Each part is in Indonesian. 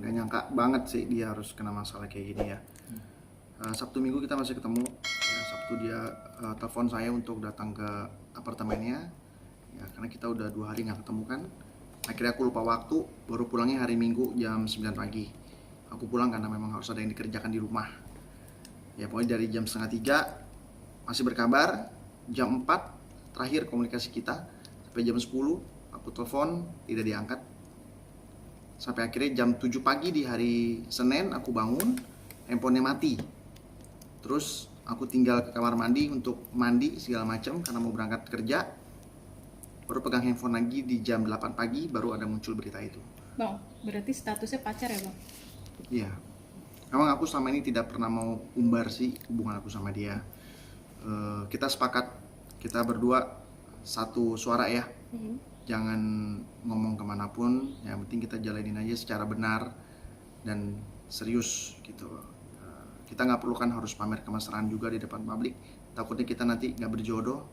nggak nyangka banget sih dia harus kena masalah kayak gini ya. Sabtu Minggu kita masih ketemu. Ya, Sabtu dia telepon saya untuk datang ke apartemennya. Ya, karena kita udah 2 hari nggak ketemu kan. Akhirnya aku lupa waktu, baru pulangnya hari Minggu jam 9 pagi. Aku pulang karena memang harus ada yang dikerjakan di rumah. Ya pokoknya dari jam setengah 3 masih berkabar. Jam 4 terakhir komunikasi kita. Sampai jam 10 aku telepon tidak diangkat. Sampai akhirnya jam 7 pagi di hari Senin aku bangun, handphonenya mati. Terus aku tinggal ke kamar mandi untuk mandi segala macam karena mau berangkat kerja. Baru pegang handphone lagi di jam 8 pagi baru ada muncul berita itu. Bang, berarti statusnya pacar ya bang? Iya. Memang aku selama ini tidak pernah mau umbar sih hubungan aku sama dia. Kita sepakat, kita berdua satu suara ya. Jangan ngomong kemanapun, yang penting kita jalanin aja secara benar dan serius gitu. Kita nggak perlu kan harus pamer kemesraan juga di depan publik. Takutnya kita nanti nggak berjodoh,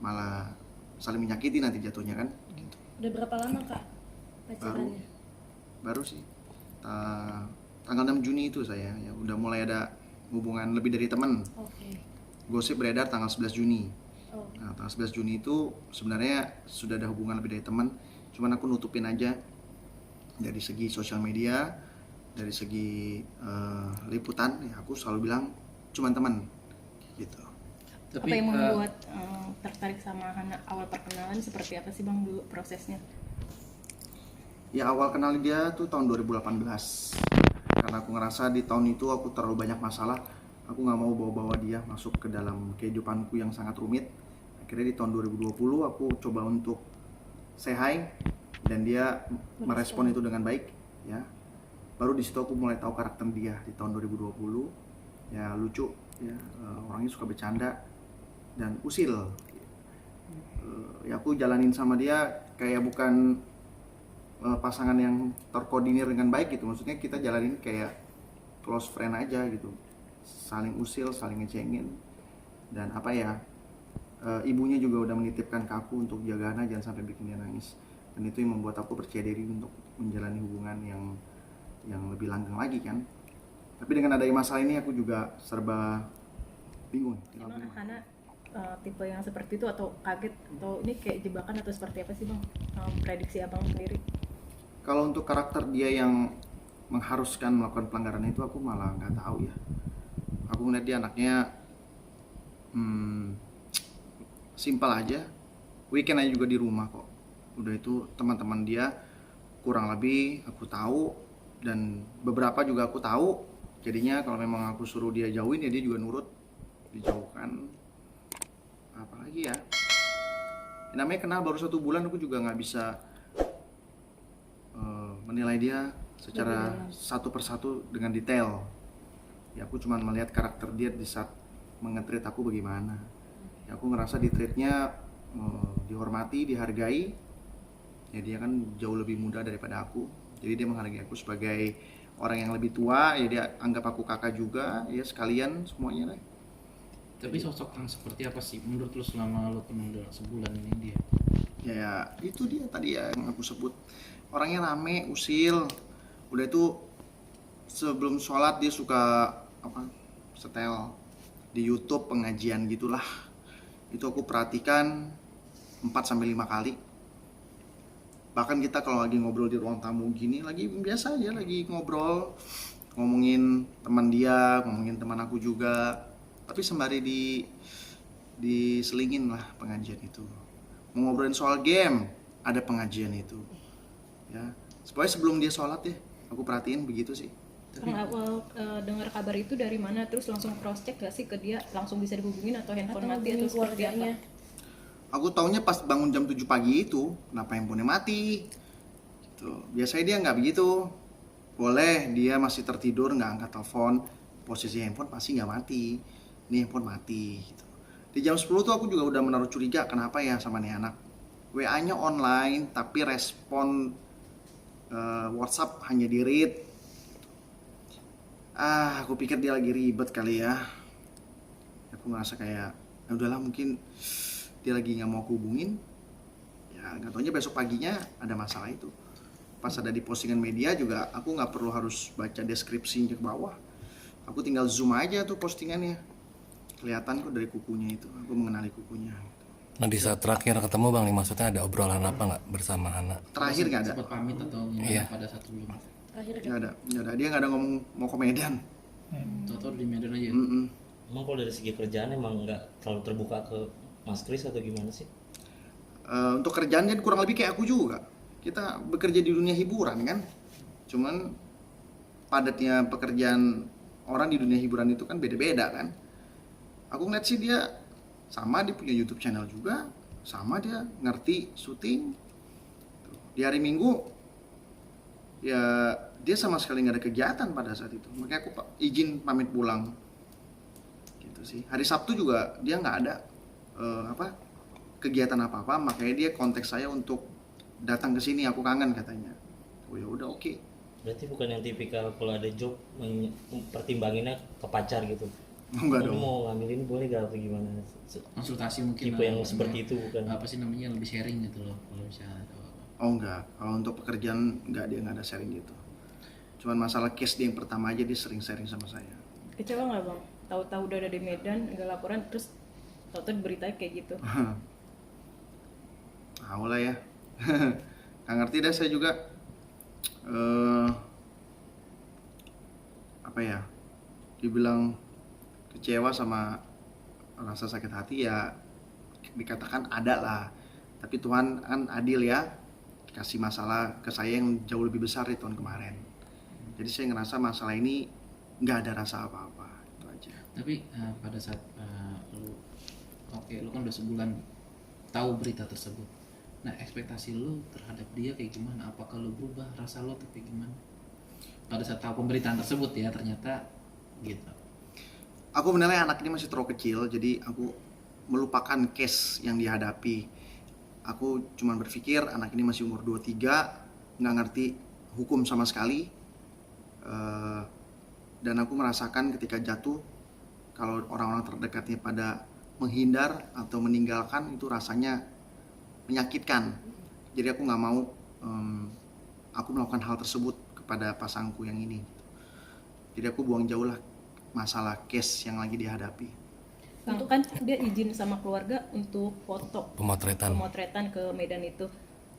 malah saling menyakiti nanti jatuhnya kan. Gitu. Udah berapa lama kak pacarannya? Baru sih. Tanggal 6 Juni itu saya ya udah mulai ada hubungan lebih dari teman. Oke. Gosip beredar tanggal 11 Juni. Oh. Nah, tanggal 11 Juni itu sebenarnya sudah ada hubungan lebih dari teman, cuman aku nutupin aja dari segi sosial media, dari segi liputan, ya aku selalu bilang cuman teman, gitu. Apa yang membuat tertarik sama Hana? Awal perkenalan seperti apa sih bang dulu prosesnya? Ya awal kenal dia tuh tahun 2018, karena aku ngerasa di tahun itu aku terlalu banyak masalah, aku nggak mau bawa-bawa dia masuk ke dalam kehidupanku yang sangat rumit. Akhirnya di tahun 2020 aku coba untuk say hi dan dia merespon itu dengan baik ya. Baru di situ aku mulai tahu karakter dia di tahun 2020. Ya lucu ya, orangnya suka bercanda dan usil. Ya aku jalanin sama dia kayak bukan pasangan yang terkoordinir dengan baik gitu. Maksudnya kita jalanin kayak close friend aja gitu. Saling usil, saling ngecengin. Dan apa ya, ibunya juga udah menitipkan ke aku untuk jaga Hana jangan sampai bikin dia nangis. Dan itu yang membuat aku percaya diri untuk menjalani hubungan yang lebih langgeng lagi kan. Tapi dengan adanya masalah ini aku juga serba bingung. Emang Hana tipe yang seperti itu atau kaget atau ini kayak jebakan atau seperti apa sih bang? Prediksi abang sendiri? Kalau untuk karakter dia yang mengharuskan melakukan pelanggaran itu aku malah nggak tahu ya. Aku ngeliat dia anaknya simpel aja. Weekend aja juga di rumah kok. Udah itu teman-teman dia kurang lebih aku tahu dan beberapa juga aku tahu. Jadinya kalau memang aku suruh dia jauhin ya dia juga nurut, dijauhkan. Apalagi ya, namanya kenal baru 1 bulan aku juga nggak bisa menilai dia secara satu persatu dengan detail. Ya aku cuma melihat karakter dia di saat nge-treat aku bagaimana. Ya aku ngerasa di treatnya dihormati, dihargai. Ya dia kan jauh lebih muda daripada aku, jadi dia menghargai aku sebagai orang yang lebih tua. Ya dia anggap aku kakak juga, ya sekalian semuanya lah. Tapi sosok yang seperti apa sih menurut lo selama lo kenal dalam sebulan ini dia? Ya itu dia tadi ya yang aku sebut, orangnya rame, usil. Udah itu sebelum sholat dia suka setel di YouTube pengajian gitulah. Itu aku perhatikan 4-5 kali. Bahkan kita kalau lagi ngobrol di ruang tamu gini, lagi biasa aja lagi ngobrol, ngomongin teman dia, ngomongin teman aku juga. Tapi sembari diselingin lah pengajian itu. Mau ngobrolin soal game, ada pengajian itu. Ya, supaya sebelum dia sholat ya, aku perhatiin begitu sih. Bang awal dengar kabar itu dari mana? Terus langsung cross check gak sih ke dia? Langsung bisa dihubungin atau handphone mati atau seperti apa? Aku taunya pas bangun jam 7 pagi itu, kenapa handphonenya mati gitu. Biasanya dia nggak begitu. Boleh dia masih tertidur nggak angkat telepon, posisi handphone pasti nggak mati. Ini handphone mati gitu. Di jam 10 tuh aku juga udah menaruh curiga, kenapa ya sama nih anak. WA-nya online tapi respon WhatsApp hanya di read. Aku pikir dia lagi ribet kali ya. Aku ngerasa kayak ya udahlah, mungkin dia lagi nggak mau aku hubungin. Ya nggak taunya besok paginya ada masalah itu. pas ada di postingan media juga aku nggak perlu harus baca deskripsinya ke bawah. Aku tinggal zoom aja tuh postingannya, kelihatan kok dari kukunya itu, aku mengenali kukunya. Nah di saat terakhir ketemu Bang nih, maksudnya ada obrolan apa nggak bersama Hana? Terakhir nggak ada, Sempat pamit atau gimana Iya. pada saat sebelum? Terakhir nggak ada, dia nggak ada ngomong mau ke Medan. Tahu di Medan aja. Mm-mm. Emang kalau dari segi kerjaan emang nggak terlalu terbuka ke Mas Kris atau gimana sih? Untuk kerjaan dia kurang lebih kayak aku juga. Kita bekerja di dunia hiburan kan. Cuman padatnya pekerjaan orang di dunia hiburan itu kan beda-beda kan. Aku ngeliat sih dia sama, dia punya YouTube channel juga, sama dia ngerti syuting. Di hari Minggu ya dia sama sekali nggak ada kegiatan pada saat itu. Makanya aku izin pamit pulang. Gitu sih. Hari Sabtu juga dia nggak ada kegiatan apa-apa, makanya dia kontak saya untuk datang ke sini, aku kangen katanya. Oh ya udah oke. Berarti bukan yang tipikal kalau ada job pertimbanginnya ke pacar gitu. Enggak Kamu dong. mau ngambil ini boleh gak atau gimana? Konsultasi mungkin. Tipe yang seperti itu bukan? Apa sih namanya, lebih sharing gitu loh kalau misalnya atau apa. Oh enggak, kalau untuk pekerjaan enggak, dia enggak ada sharing gitu. Cuman masalah case dia yang pertama aja dia sering sharing sama saya. Kecewa nggak bang? Tahu-tahu udah ada di Medan, nggak laporan, terus tahu-tahu beritanya kayak gitu. Tahu lah ya. Nggak ngerti dah saya juga. Apa ya? Dibilang kecewa sama rasa sakit hati ya dikatakan ada lah. Tapi Tuhan kan adil ya. Kasih masalah ke saya yang jauh lebih besar di tahun kemarin. Jadi saya ngerasa masalah ini nggak ada rasa apa-apa. Itu aja. Tapi pada saat lu kan udah sebulan tahu berita tersebut. Nah, ekspektasi lu terhadap dia kayak gimana? Apakah lu berubah rasa lu atau kayak gimana? Pada saat tahu pemberitaan tersebut ya ternyata gitu. Aku menilai anak ini masih terlalu kecil, jadi aku melupakan case yang dihadapi. Aku cuma berpikir anak ini masih umur 23, nggak ngerti hukum sama sekali. Dan aku merasakan ketika jatuh, kalau orang-orang terdekatnya pada menghindar atau meninggalkan, itu rasanya menyakitkan. Jadi aku nggak mau aku melakukan hal tersebut kepada pasangku yang ini. Jadi aku buang jauh lah masalah case yang lagi dihadapi. Bang, kan dia izin sama keluarga untuk foto pemotretan ke Medan itu.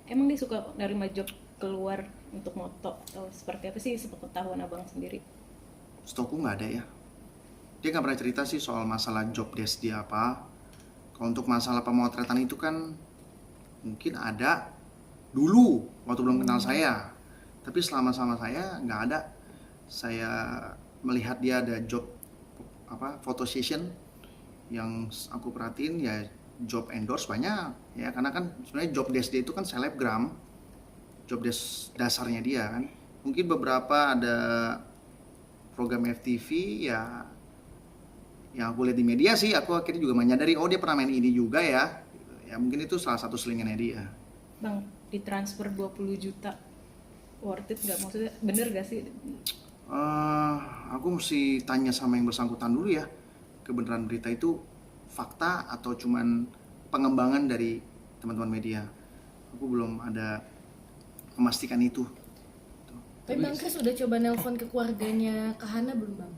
Emang dia suka nerima job keluar untuk moto atau seperti apa sih sepengetahuan abang sendiri? Setahu nggak ada ya. Dia nggak pernah cerita sih soal masalah job desk dia apa. Kalau untuk masalah pemotretan itu kan mungkin ada dulu waktu belum kenal saya. Tapi selama sama saya nggak ada. Saya melihat dia ada job photo session yang aku perhatiin ya, job endorse banyak ya, karena kan sebenarnya job desk dia itu kan selebgram, job desk dasarnya dia kan. Mungkin beberapa ada program FTV ya yang aku lihat di media sih, aku akhirnya juga menyadari oh dia pernah main ini juga ya. Ya mungkin itu salah satu selingannya dia. Bang, ditransfer 20 juta worth it nggak? Maksudnya bener gak sih? Aku mesti tanya sama yang bersangkutan dulu ya, kebenaran berita itu fakta atau cuman pengembangan dari teman-teman media. Aku belum ada memastikan itu. Tapi Bang Kris udah coba nelpon ke keluarganya Kak Hana belum Bang?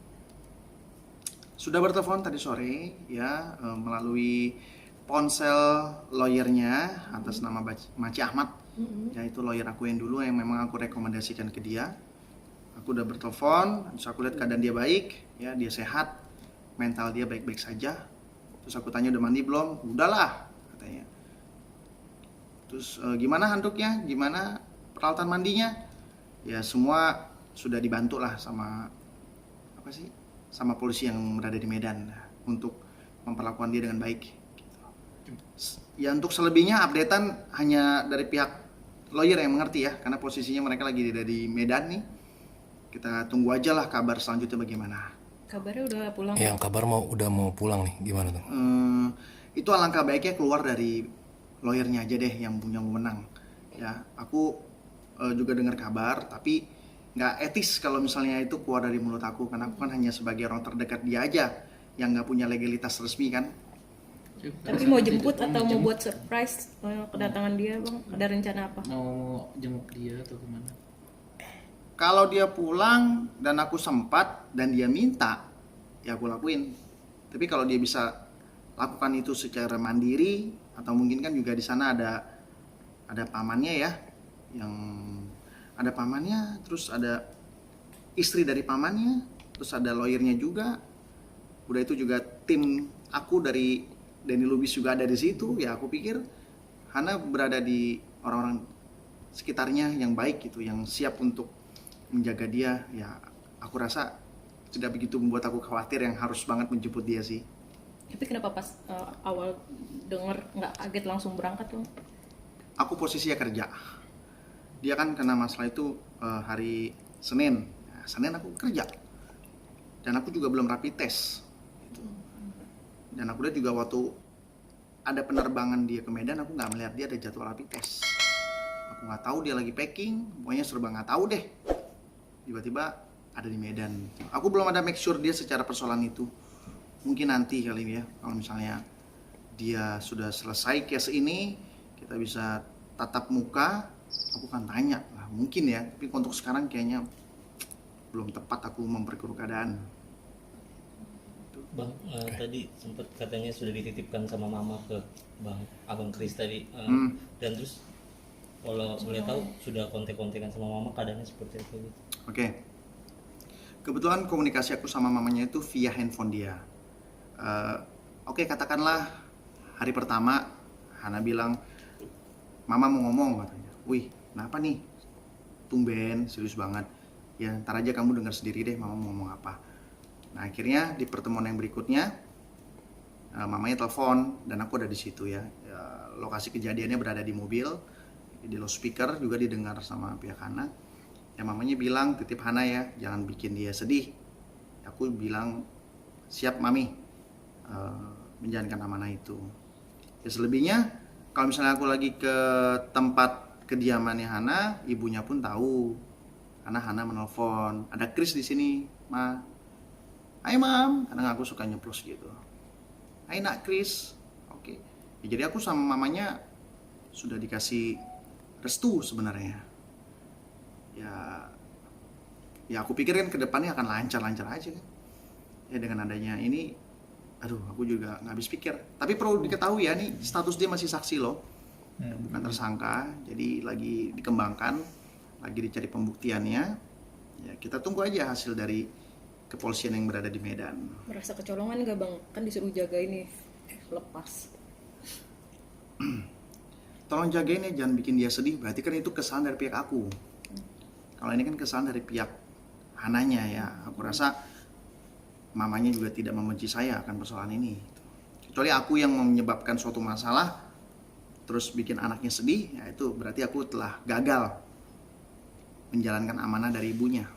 Sudah bertelepon tadi sore ya, melalui ponsel lawyernya atas nama Maci Ahmad. Ya itu lawyer aku yang dulu yang memang aku rekomendasikan ke dia. Aku udah bertelepon, terus aku lihat keadaan dia baik, ya dia sehat, mental dia baik-baik saja. Terus aku tanya udah mandi belum? Udahlah katanya. Terus gimana handuknya? Gimana peralatan mandinya? Ya semua sudah dibantu lah sama sama polisi yang berada di Medan untuk memperlakukan dia dengan baik. Ya untuk selebihnya updatean hanya dari pihak lawyer yang mengerti ya, karena posisinya mereka lagi ada di Medan nih. Kita tunggu aja lah kabar selanjutnya bagaimana. Kabarnya udah pulang? Yang kabar udah mau pulang nih, gimana tuh? Itu alangkah baiknya keluar dari lawyernya aja deh yang punya wewenang. Ya, aku juga dengar kabar, tapi nggak etis kalau misalnya itu keluar dari mulut aku, karena aku kan hanya sebagai orang terdekat dia aja yang nggak punya legalitas resmi kan. Tapi mau jemput atau mau buat surprise kedatangan dia bang? Ada rencana apa? Mau jenguk dia atau gimana? Kalau dia pulang dan aku sempat dan dia minta, ya aku lakuin. Tapi kalau dia bisa lakukan itu secara mandiri, atau mungkin kan juga di sana ada pamannya ya, yang ada pamannya, terus ada istri dari pamannya, terus ada lawyernya juga. Udah itu juga tim aku dari Denny Lubis juga ada di situ. Ya aku pikir Hana berada di orang-orang sekitarnya yang baik gitu, yang siap untuk menjaga dia. Ya aku rasa tidak begitu membuat aku khawatir yang harus banget menjemput dia sih. Tapi kenapa pas awal denger nggak kaget langsung berangkat bang? Aku posisinya kerja. Dia kan kena masalah itu hari Senin. Nah, Senin aku kerja. Dan aku juga belum rapid test. Gitu. Dan aku lihat juga waktu ada penerbangan dia ke Medan, aku nggak melihat dia ada jadwal rapid test. Aku nggak tahu dia lagi packing, pokoknya serba nggak tahu deh. Tiba-tiba ada di Medan. Aku belum ada make sure dia secara persoalan itu. Mungkin nanti kali ya, kalau misalnya dia sudah selesai case ini, kita bisa tatap muka, aku kan tanya lah, mungkin ya. Tapi untuk sekarang kayaknya belum tepat aku memperkeruh keadaan. Bang, tadi sempat katanya sudah dititipkan sama mama ke Bang Abang Kris tadi. Dan terus kalau boleh tahu sudah kontek-kontekan sama mama, keadaannya seperti apa gitu? Oke. Kebetulan komunikasi aku sama mamanya itu via handphone dia. Oke, katakanlah hari pertama Hana bilang, Mama mau ngomong katanya. Wih, kenapa nih? Tumben, serius banget. Ya, ntar aja kamu dengar sendiri deh Mama mau ngomong apa. Nah, akhirnya di pertemuan yang berikutnya, mamanya telepon dan aku ada di situ ya. Lokasi kejadiannya berada di mobil, di loudspeaker juga didengar sama pihak Hana. Ya, mamanya bilang, titip Hana ya, jangan bikin dia sedih. Aku bilang, siap Mami, menjalankan amanah itu. Ya selebihnya, kalau misalnya aku lagi ke tempat kediamannya Hana, ibunya pun tahu. Karena Hana menelpon, ada Kris di sini, Ma. Hai Mam, karena aku suka nyeplos gitu. Hai Nak Kris, oke. Ya, jadi aku sama mamanya sudah dikasih restu sebenarnya. Ya aku pikir kan kedepannya akan lancar-lancar aja kan. Ya dengan adanya ini, aduh aku juga nggak habis pikir. Tapi perlu diketahui ya, nih status dia masih saksi loh, bukan tersangka. Jadi lagi dikembangkan, lagi dicari pembuktiannya. Ya kita tunggu aja hasil dari kepolisian yang berada di Medan. Merasa kecolongan nggak bang? Kan disuruh jaga ini lepas. Tolong jagain ya, jangan bikin dia sedih. Berarti kan itu kesalahan dari pihak aku. Kalau ini kan kesalahan dari pihak Hananya ya. Aku rasa mamanya juga tidak membenci saya akan persoalan ini. Kecuali aku yang menyebabkan suatu masalah terus bikin anaknya sedih, ya itu berarti aku telah gagal menjalankan amanah dari ibunya.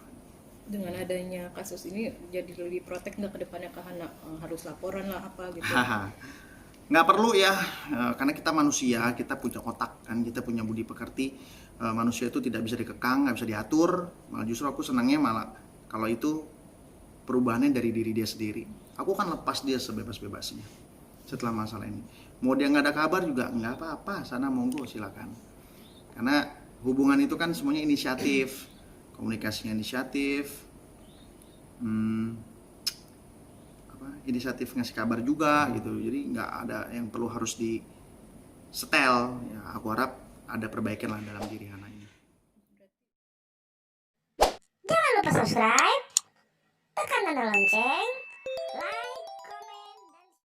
Dengan adanya kasus ini jadi lebih protek nggak ke depannya ke Hana? Harus laporan lah apa gitu? Nggak perlu ya, karena kita manusia, kita punya otak kan, kita punya budi pekerti. Manusia itu tidak bisa dikekang, nggak bisa diatur. Malah justru aku senangnya malah kalau itu perubahannya dari diri dia sendiri. Aku kan lepas dia sebebas-bebasnya setelah masalah ini. Mau dia nggak ada kabar juga nggak apa-apa, sana monggo silakan. Karena hubungan itu kan semuanya inisiatif, komunikasinya inisiatif, inisiatif ngasih kabar juga gitu. Jadi nggak ada yang perlu harus di setel. Ya, aku harap ada perbaikan lah dalam diri Hana ini. Jangan lupa subscribe, tekan tanda lonceng,